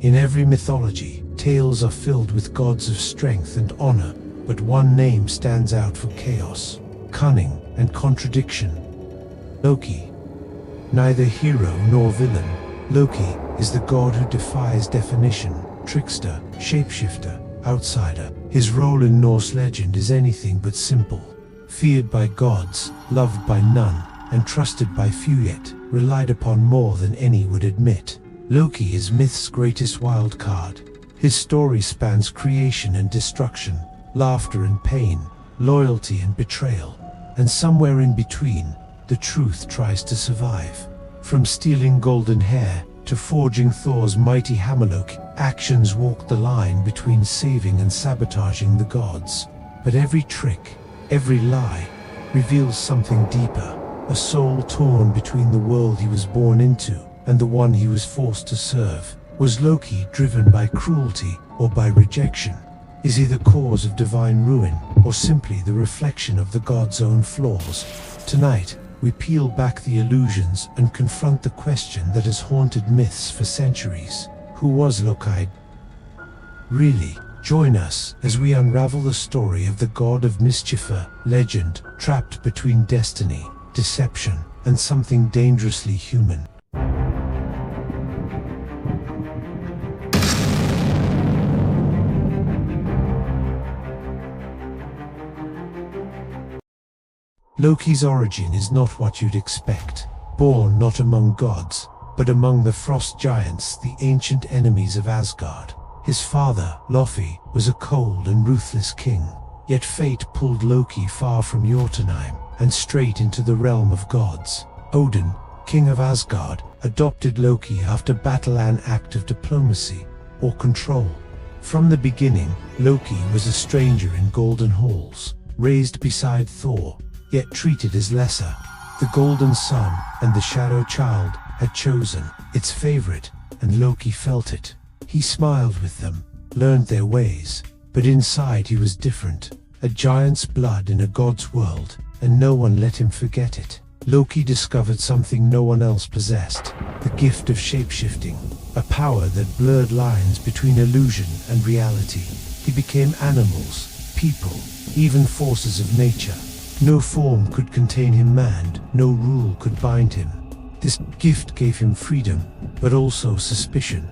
In every mythology, tales are filled with gods of strength and honor, but one name stands out for chaos, cunning, and contradiction: Loki. Neither hero nor villain, Loki is the god who defies definition, trickster, shapeshifter, outsider. His role in Norse legend is anything but simple. Feared by gods, loved by none, and trusted by few, yet relied upon more than any would admit. Loki is myth's greatest wild card. His story spans creation and destruction, laughter and pain, loyalty and betrayal, and somewhere in between, the truth tries to survive. From stealing golden hair to forging Thor's mighty hammer, Loki actions walk the line between saving and sabotaging the gods. But every trick, every lie, reveals something deeper, a soul torn between the world he was born into and the one he was forced to serve. Was Loki driven by cruelty or by rejection? Is he the cause of divine ruin, or simply the reflection of the god's own flaws? Tonight, we peel back the illusions and confront the question that has haunted myths for centuries. Who was Loki really? Join us as we unravel the story of the god of Mischief, a legend trapped between destiny, deception, and something dangerously human. Loki's origin is not what you'd expect. Born not among gods, but among the frost giants, the ancient enemies of Asgard. His father, Loki, was a cold and ruthless king. Yet fate pulled Loki far from Jotunheim and straight into the realm of gods. Odin, king of Asgard, adopted Loki after battle, an act of diplomacy or control. From the beginning, Loki was a stranger in golden halls, raised beside Thor, yet treated as lesser. The golden sun and the shadow child had chosen its favorite, and Loki felt it. He smiled with them, learned their ways, but inside he was different. A giant's blood in a god's world, and no one let him forget it. Loki discovered something no one else possessed: the gift of shapeshifting, a power that blurred lines between illusion and reality. He became animals, people, even forces of nature. No form could contain him, and no rule could bind him. This gift gave him freedom, but also suspicion.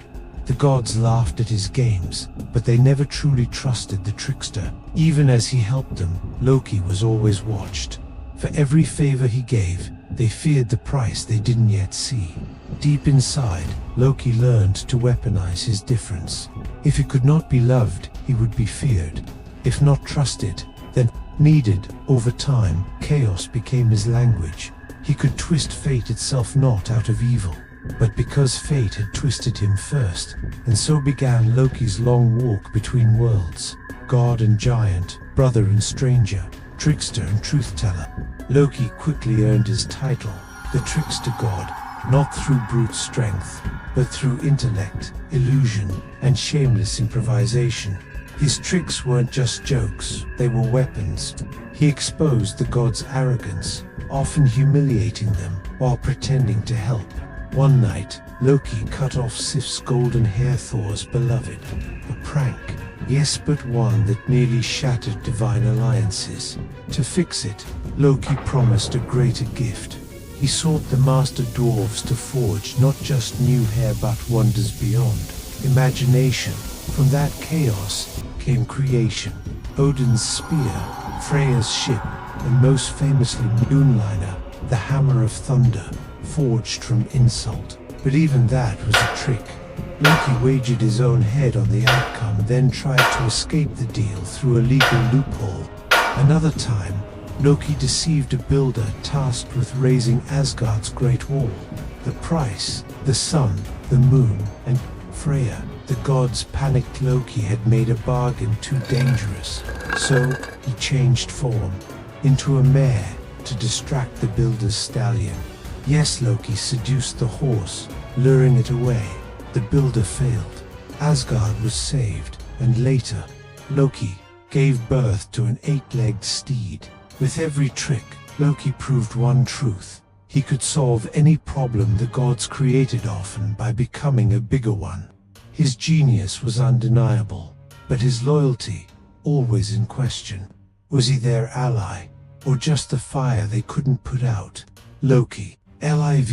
The gods laughed at his games, but they never truly trusted the trickster. Even as he helped them, Loki was always watched. For every favor he gave, they feared the price they didn't yet see. Deep inside, Loki learned to weaponize his difference. If he could not be loved, he would be feared. If not trusted, then needed. Over time, chaos became his language. He could twist fate itself, not out of evil, but because fate had twisted him first. And so began Loki's long walk between worlds: god and giant, brother and stranger, trickster and truth-teller. Loki quickly earned his title, the trickster god, not through brute strength, but through intellect, illusion, and shameless improvisation. His tricks weren't just jokes, they were weapons. He exposed the gods' arrogance, often humiliating them while pretending to help. One night, Loki cut off Sif's golden hair, Thor's beloved. A prank, yes, but one that nearly shattered divine alliances. To fix it, Loki promised a greater gift. He sought the master dwarves to forge not just new hair but wonders beyond imagination. From that chaos came creation. Odin's spear, Freya's ship, and most famously Moonliner, the hammer of thunder, forged from insult. But even that was a trick. Loki wagered his own head on the outcome, then tried to escape the deal through a legal loophole. Another time, Loki deceived a builder tasked with raising Asgard's great wall. The price: the sun, the moon, and Freya. The gods panicked. Loki had made a bargain too dangerous, so he changed form into a mare to distract the builder's stallion. Yes, Loki seduced the horse, luring it away. The builder failed. Asgard was saved, and later, Loki gave birth to an 8-legged steed. With every trick, Loki proved one truth: he could solve any problem the gods created, often by becoming a bigger one. His genius was undeniable, but his loyalty, always in question. Was he their ally, or just the fire they couldn't put out? Loki, lived,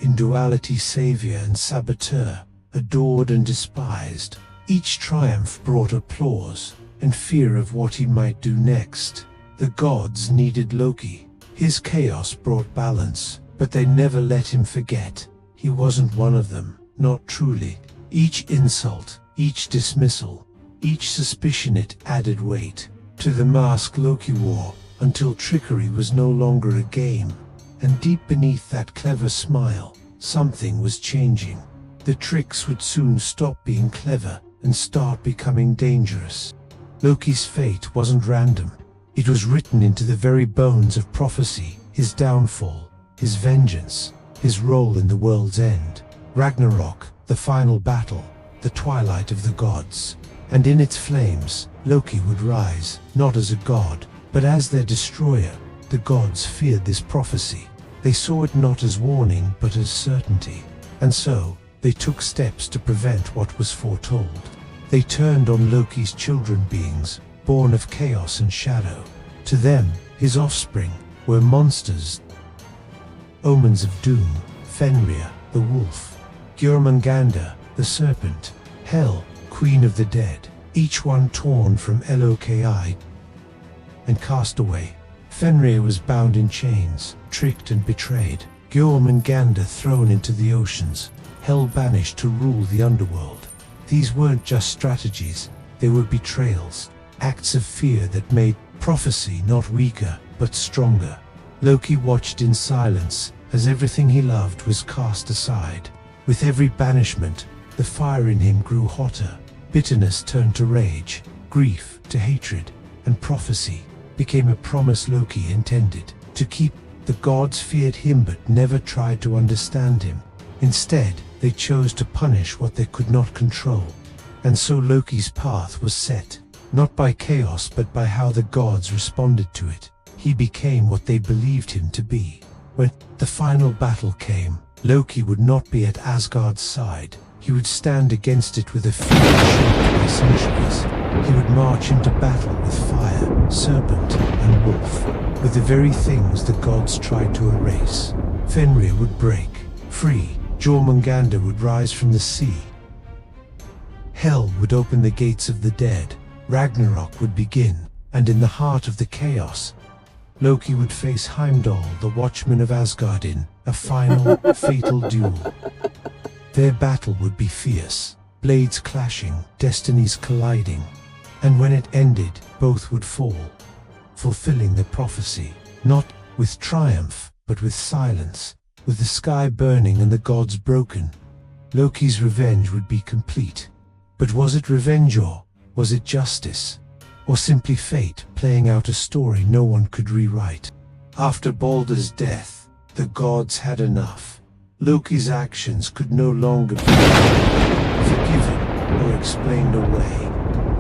in duality savior and saboteur, adored and despised. Each triumph brought applause, and fear of what he might do next. The gods needed Loki. His chaos brought balance, but they never let him forget. He wasn't one of them, not truly. Each insult, each dismissal, each suspicion, it added weight to the mask Loki wore, until trickery was no longer a game. And deep beneath that clever smile, something was changing. The tricks would soon stop being clever and start becoming dangerous. Loki's fate wasn't random. It was written into the very bones of prophecy: his downfall, his vengeance, his role in the world's end. Ragnarok, the final battle, the twilight of the gods. And in its flames, Loki would rise, not as a god, but as their destroyer. The gods feared this prophecy. They saw it not as warning, but as certainty. And so, they took steps to prevent what was foretold. They turned on Loki's children, beings born of chaos and shadow. To them, his offspring were monsters, omens of doom: Fenrir, the wolf; Jormungandr, the serpent; Hel, queen of the dead. Each one torn from Loki and cast away. Fenrir was bound in chains, tricked and betrayed. Jormungandr thrown into the oceans. Hel banished to rule the underworld. These weren't just strategies, they were betrayals, acts of fear that made prophecy not weaker, but stronger. Loki watched in silence as everything he loved was cast aside. With every banishment, the fire in him grew hotter. Bitterness turned to rage, grief to hatred, and prophecy became a promise Loki intended to keep. The gods feared him but never tried to understand him. Instead, they chose to punish what they could not control. And so Loki's path was set, not by chaos but by how the gods responded to it. He became what they believed him to be. When the final battle came, Loki would not be at Asgard's side. He would stand against it with a fear shaped by centuries. He would march into battle with fire, serpent, and wolf, with the very things the gods tried to erase. Fenrir would break free. Jormungandr would rise from the sea. Hel would open the gates of the dead. Ragnarok would begin, and in the heart of the chaos, Loki would face Heimdall, the watchman of Asgard, in a final, fatal duel. Their battle would be fierce, blades clashing, destinies colliding. And when it ended, both would fall, fulfilling the prophecy, not with triumph, but with silence. With the sky burning and the gods broken, Loki's revenge would be complete. But was it revenge, or was it justice? Or simply fate playing out a story no one could rewrite? After Baldur's death, the gods had enough. Loki's actions could no longer be forgiven or explained away.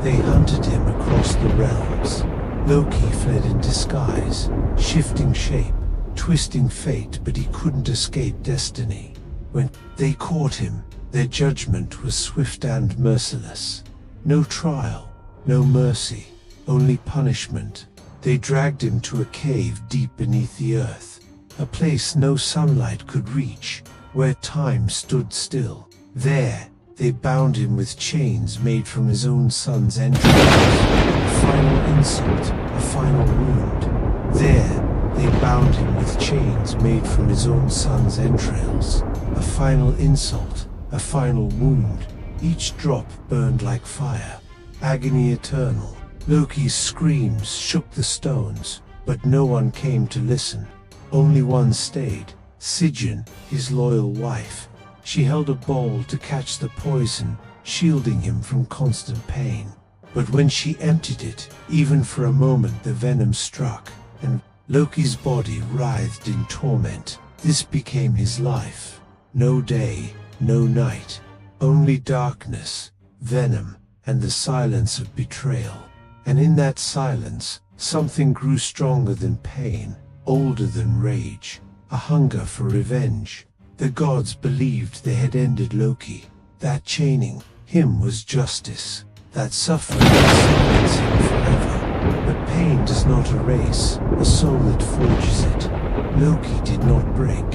They hunted him across the realms. Loki fled in disguise, shifting shape, twisting fate, but he couldn't escape destiny. When they caught him, their judgment was swift and merciless. No trial, no mercy, only punishment. They dragged him to a cave deep beneath the earth, a place no sunlight could reach, where time stood still. There, they bound him with chains made from his own son's entrails. A final insult, a final wound. There, they bound him with chains made from his own son's entrails. A final insult, a final wound. Each drop burned like fire. Agony eternal. Loki's screams shook the stones, but no one came to listen. Only one stayed. Sigyn, his loyal wife. She held a bowl to catch the poison, shielding him from constant pain. But when she emptied it, even for a moment, the venom struck, and Loki's body writhed in torment. This became his life. No day, no night, only darkness, venom, and the silence of betrayal. And in that silence, something grew stronger than pain, older than rage, a hunger for revenge. The gods believed they had ended Loki, That chaining him was justice. That suffering silence him forever. But pain does not erase a soul that forges it. Loki did not break.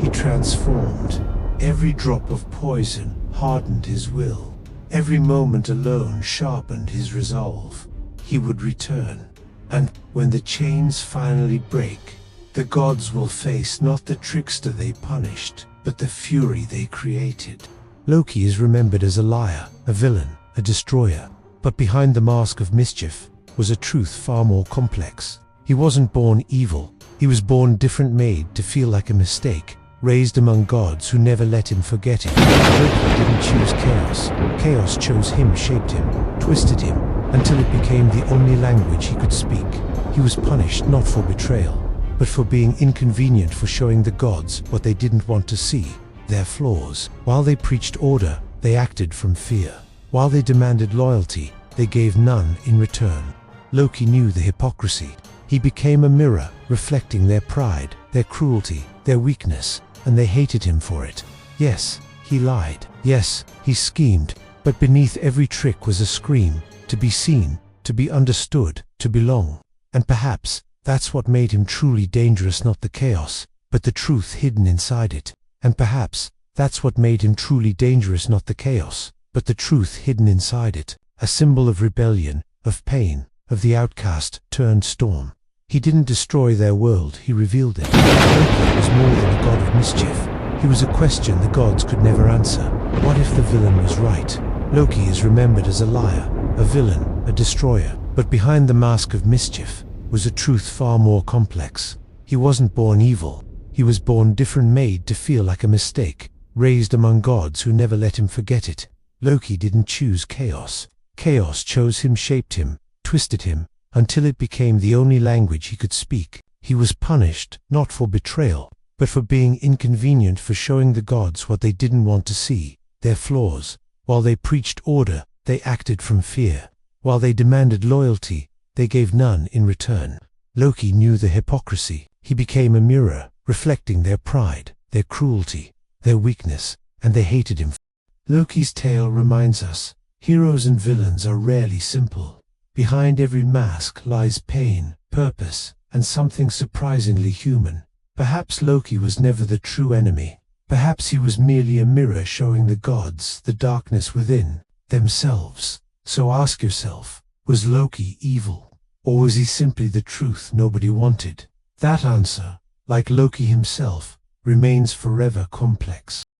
He transformed. Every drop of poison hardened his will. Every moment alone sharpened his resolve. He would return. And when the chains finally break, the gods will face not the trickster they punished, but the fury they created. Loki is remembered as a liar, a villain, a destroyer. But behind the mask of mischief was a truth far more complex. He wasn't born evil. He was born different, made to feel like a mistake, raised among gods who never let him forget it. Loki didn't choose chaos. Chaos chose him, shaped him, twisted him, until it became the only language he could speak. He was punished not for betrayal, but for being inconvenient, for showing the gods what they didn't want to see, their flaws. While they preached order, they acted from fear. While they demanded loyalty, they gave none in return. Loki knew the hypocrisy. He became a mirror, reflecting their pride, their cruelty, their weakness, and they hated him for it. Yes, he lied. Yes, he schemed. But beneath every trick was a scream, to be seen, to be understood, to belong. And perhaps that's what made him truly dangerous, not the chaos, but the truth hidden inside it. And perhaps that's what made him truly dangerous, not the chaos, but the truth hidden inside it. A symbol of rebellion, of pain, of the outcast turned storm. He didn't destroy their world, he revealed it. Loki was more than a god of mischief. He was a question the gods could never answer. What if the villain was right? Loki is remembered as a liar, a villain, a destroyer. But behind the mask of mischief was a truth far more complex. He wasn't born evil. He was born different, made to feel like a mistake, raised among gods who never let him forget it. Loki didn't choose chaos. Chaos chose him, shaped him, twisted him, until it became the only language he could speak. He was punished, not for betrayal, but for being inconvenient, for showing the gods what they didn't want to see, their flaws. While they preached order, they acted from fear. While they demanded loyalty, they gave none in return. Loki knew the hypocrisy. He became a mirror, reflecting their pride, their cruelty, their weakness, and they hated him. Loki's tale reminds us, heroes and villains are rarely simple. Behind every mask lies pain, purpose, and something surprisingly human. Perhaps Loki was never the true enemy. Perhaps he was merely a mirror showing the gods the darkness within themselves. So ask yourself, was Loki evil? Or was he simply the truth nobody wanted? That answer, like Loki himself, remains forever complex.